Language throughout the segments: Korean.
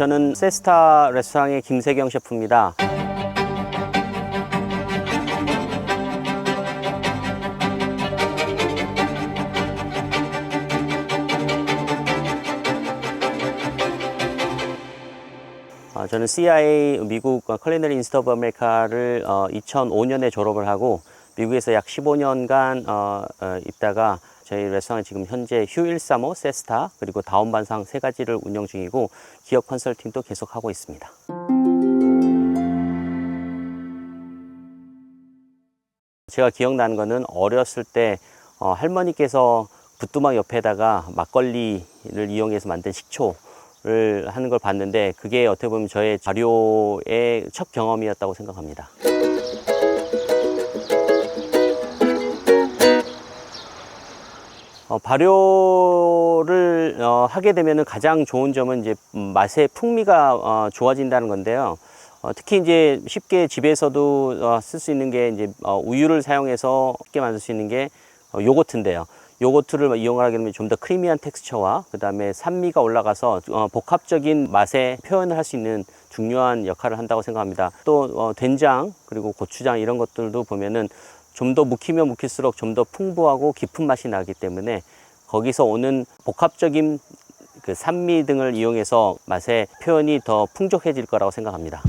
저는 세스타 레스토랑의 김세경 셰프입니다. 저는 CIA 미국 컬리너리 인스티튜트 오브 아메리카를 2005년에 졸업을 하고 미국에서 약 15년간 있다가 저희 레스토랑은 지금 현재 휴 135, 세스타 그리고 다운반상 세 가지를 운영 중이고 기업 컨설팅도 계속하고 있습니다. 제가 기억나는 거는 어렸을 때 할머니께서 부뚜막 옆에다가 막걸리를 이용해서 만든 식초를 하는 걸 봤는데 그게 어떻게 보면 저의 발효의 첫 경험이었다고 생각합니다. 발효를 하게 되면 가장 좋은 점은 이제 맛의 풍미가 좋아진다는 건데요. 특히 이제 쉽게 집에서도 쓸 수 있는 게 이제 우유를 사용해서 쉽게 만들 수 있는 게 요거트인데요. 요거트를 이용하게 되면 좀 더 크리미한 텍스처와 그 다음에 산미가 올라가서 복합적인 맛의 표현을 할 수 있는 중요한 역할을 한다고 생각합니다. 또 된장 그리고 고추장 이런 것들도 보면은 좀 더 묵히면 묵힐수록 좀 더 풍부하고 깊은 맛이 나기 때문에 거기서 오는 복합적인 그 산미 등을 이용해서 맛의 표현이 더 풍족해질 거라고 생각합니다.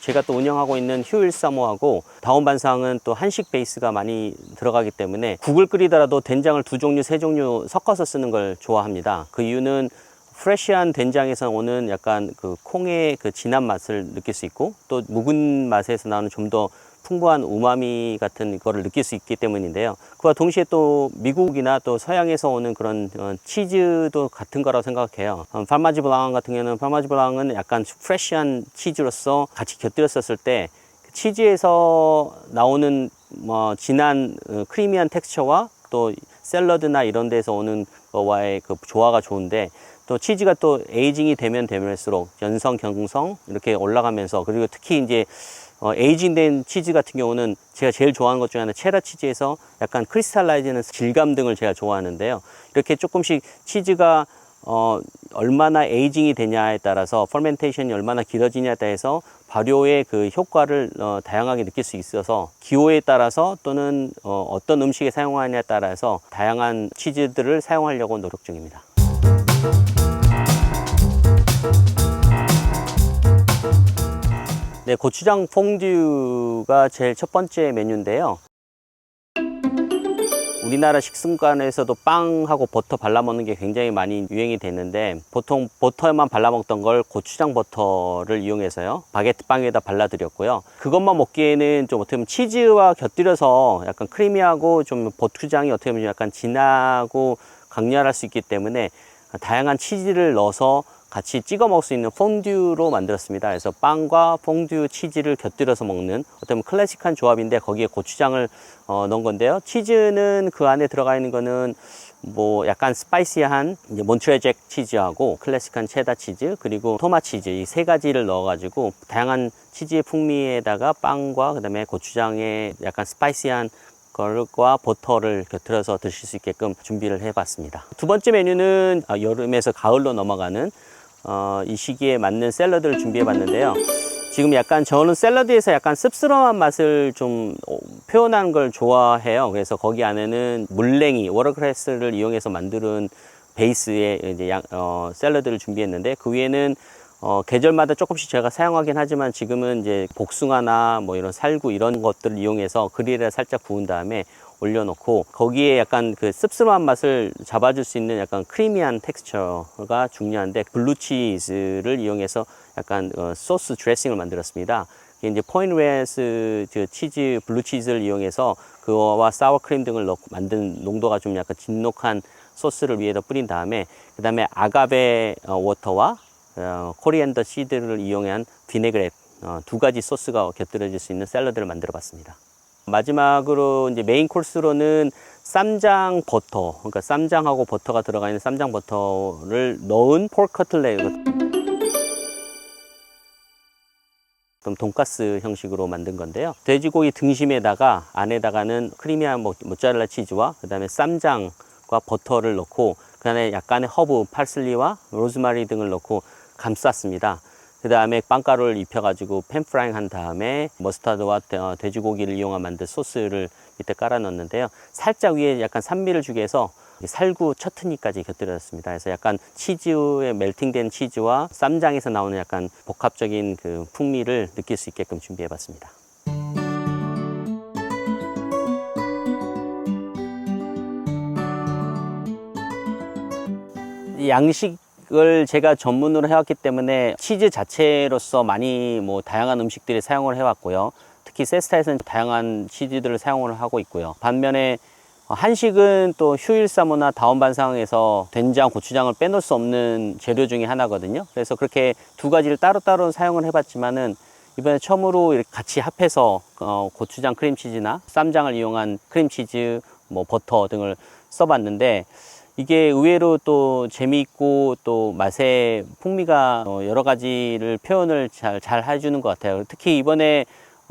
제가 또 운영하고 있는 휴 135하고 다운반상은 또 한식 베이스가 많이 들어가기 때문에 국을 끓이더라도 된장을 2종류, 3종류 섞어서 쓰는 걸 좋아합니다. 그 이유는 프레시한 된장에서 오는 약간 그 콩의 그 진한 맛을 느낄 수 있고 또 묵은 맛에서 나오는 좀 더 풍부한 우마미 같은 거를 느낄 수 있기 때문인데요. 그와 동시에 또 미국이나 또 서양에서 오는 그런 치즈도 같은 거라고 생각해요. 파르마지 블랑 같은 경우는 파르마지 블랑은 약간 프레시한 치즈로서 같이 곁들였었을 때 치즈에서 나오는 진한 크리미한 텍스처와 또 샐러드나 이런 데서 오는 거와의 그 조화가 좋은데 또 치즈가 또 에이징이 되면 되면일수록 연성, 경성 이렇게 올라가면서 그리고 특히 이제 에이징된 치즈 같은 경우는 제가 제일 좋아하는 것 중에 하나 체다 치즈에서 약간 크리스탈라이즈는 질감 등을 제가 좋아하는데요. 이렇게 조금씩 치즈가 얼마나 에이징이 되냐에 따라서 퍼멘테이션이 얼마나 길어지냐에 따라서 발효의 그 효과를 다양하게 느낄 수 있어서 기호에 따라서 또는 어떤 음식에 사용하느냐에 따라서 다양한 치즈들을 사용하려고 노력 중입니다. 네, 고추장 퐁듀가 제일 첫 번째 메뉴인데요. 우리나라 식습관에서도 빵하고 버터 발라 먹는 게 굉장히 많이 유행이 됐는데 보통 버터에만 발라 먹던 걸 고추장 버터를 이용해서요 바게트 빵 위에다 발라 드렸고요. 그것만 먹기에는 좀 어떻게 보면 치즈와 곁들여서 약간 크리미하고 좀 고추장이 어떻게 보면 약간 진하고 강렬할 수 있기 때문에 다양한 치즈를 넣어서 같이 찍어 먹을 수 있는 퐁듀로 만들었습니다. 그래서 빵과 퐁듀 치즈를 곁들여서 먹는 어떤 클래식한 조합인데 거기에 고추장을 넣은 건데요. 치즈는 그 안에 들어가 있는 거는 뭐 약간 스파이시한 이제 몬트레 잭 치즈하고 클래식한 체다 치즈 그리고 토마 치즈 이 세 가지를 넣어 가지고 다양한 치즈의 풍미에다가 빵과 그다음에 고추장의 약간 스파이시한 걸과 버터를 곁들여서 드실 수 있게끔 준비를 해봤습니다. 두 번째 메뉴는 여름에서 가을로 넘어가는 이 시기에 맞는 샐러드를 준비해 봤는데요. 지금 약간 저는 샐러드에서 약간 씁쓸한 맛을 좀 표현하는 걸 좋아해요. 그래서 거기 안에는 물냉이, 워터크레스를 이용해서 만드는 베이스의 이제 샐러드를 준비했는데 그 위에는 계절마다 조금씩 제가 사용하긴 하지만 지금은 이제 복숭아나 뭐 이런 살구 이런 것들을 이용해서 그릴에 살짝 구운 다음에 올려놓고 거기에 약간 그 씁쓸한 맛을 잡아줄 수 있는 약간 크리미한 텍스처가 중요한데 블루치즈를 이용해서 약간 소스 드레싱을 만들었습니다. 이게 이제 포인트웨스 치즈 블루치즈를 이용해서 그거와 사워크림 등을 넣고 만든 농도가 좀 약간 진녹한 소스를 위에다 뿌린 다음에 그 다음에 아가베 워터와 코리앤더 시드를 이용한 비네그렛 두 가지 소스가 곁들여질 수 있는 샐러드를 만들어 봤습니다. 마지막으로 이제 메인 코스로는 쌈장 버터, 그러니까 쌈장하고 버터가 들어가 있는 쌈장 버터를 넣은 포크 커틀렛 좀 돈가스 형식으로 만든 건데요. 돼지고기 등심에다가 안에다가는 크리미한 모짜렐라 치즈와 그 다음에 쌈장과 버터를 넣고 그 다음에 약간의 허브, 파슬리와 로즈마리 등을 넣고 감쌌습니다. 그 다음에 빵가루를 입혀가지고 팬프라잉 한 다음에 머스타드와 돼지고기를 이용한 만든 소스를 밑에 깔아 넣었는데요. 살짝 위에 약간 산미를 주기 위해서 살구 처트니까지 곁들여졌습니다. 그래서 약간 치즈에 멜팅된 치즈와 쌈장에서 나오는 약간 복합적인 그 풍미를 느낄 수 있게끔 준비해 봤습니다. 양식을 제가 전문으로 해왔기 때문에 치즈 자체로서 많이 다양한 음식들이 사용을 해왔고요. 특히 세스타에서는 다양한 치즈들을 사용을 하고 있고요. 반면에 한식은 또 휴일사모나 다원반상에서 된장, 고추장을 빼놓을 수 없는 재료 중에 하나거든요. 그래서 그렇게 두 가지를 따로따로 사용을 해봤지만은 이번에 처음으로 이렇게 같이 합해서 고추장 크림치즈나 쌈장을 이용한 크림치즈, 버터 등을 써봤는데 이게 의외로 또 재미있고 또 맛의 풍미가 여러 가지를 표현을 잘 해주는 것 같아요. 특히 이번에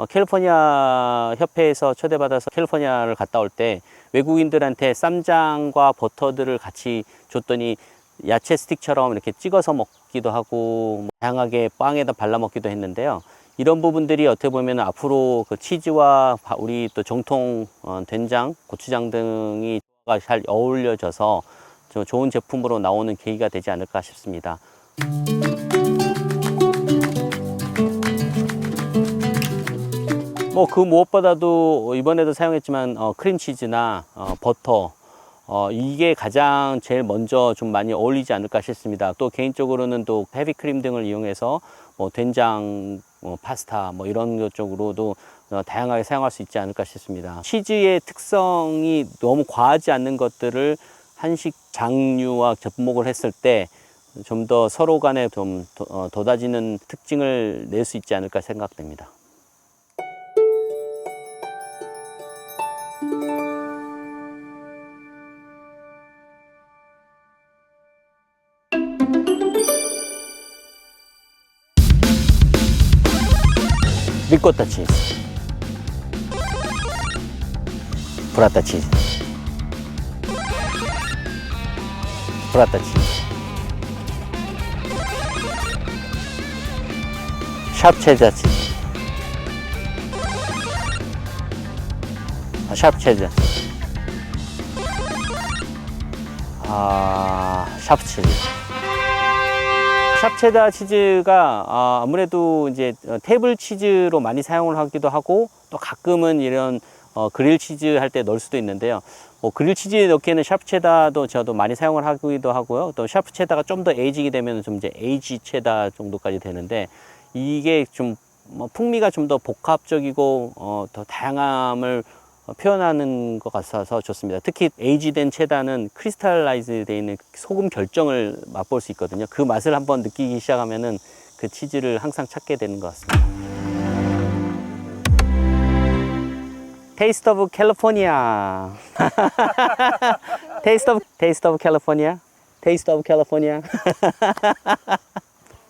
캘리포니아 협회에서 초대받아서 캘리포니아를 갔다 올 때 외국인들한테 쌈장과 버터들을 같이 줬더니 야채 스틱처럼 이렇게 찍어서 먹기도 하고 다양하게 빵에다 발라 먹기도 했는데요. 이런 부분들이 어떻게 보면 앞으로 그 치즈와 우리 또 정통 된장, 고추장 등이 잘 어울려져서 좋은 제품으로 나오는 계기가 되지 않을까 싶습니다. 그 무엇보다도 이번에도 사용했지만 크림치즈나 버터 이게 가장 제일 먼저 좀 많이 어울리지 않을까 싶습니다. 또 개인적으로는 또 헤비크림 등을 이용해서 된장, 파스타 이런 것 쪽으로도 다양하게 사용할 수 있지 않을까 싶습니다. 치즈의 특성이 너무 과하지 않는 것들을 한식 장류와 접목을 했을 때 좀 더 서로 간에 좀 돋아지는 특징을 낼 수 있지 않을까 생각됩니다. 리코타 치즈, 브라타 치즈, 브라타 치즈, 샵 체다 치즈, 샵 체다 치즈, 샵 치즈. 샵체다 치즈가 아무래도 이제 테이블 치즈로 많이 사용을 하기도 하고 또 가끔은 이런 그릴 치즈 할 때 넣을 수도 있는데요. 그릴 치즈 넣기에는 샵체다도 저도 많이 사용을 하기도 하고요. 또 샵체다가 좀 더 에이지게 되면 좀 이제 에이지 체다 정도까지 되는데 이게 좀 풍미가 좀 더 복합적이고 더 다양함을 표현하는 것 같아서 좋습니다. 특히 에이지된 체다는 크리스탈라이즈 되어 있는 소금 결정을 맛볼 수 있거든요. 그 맛을 한번 느끼기 시작하면은 그 치즈를 항상 찾게 되는 것 같습니다. Taste of California. Taste of California. Taste of California.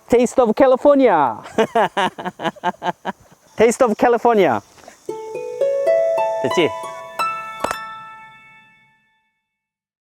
Taste of California. Taste of California. 됐지?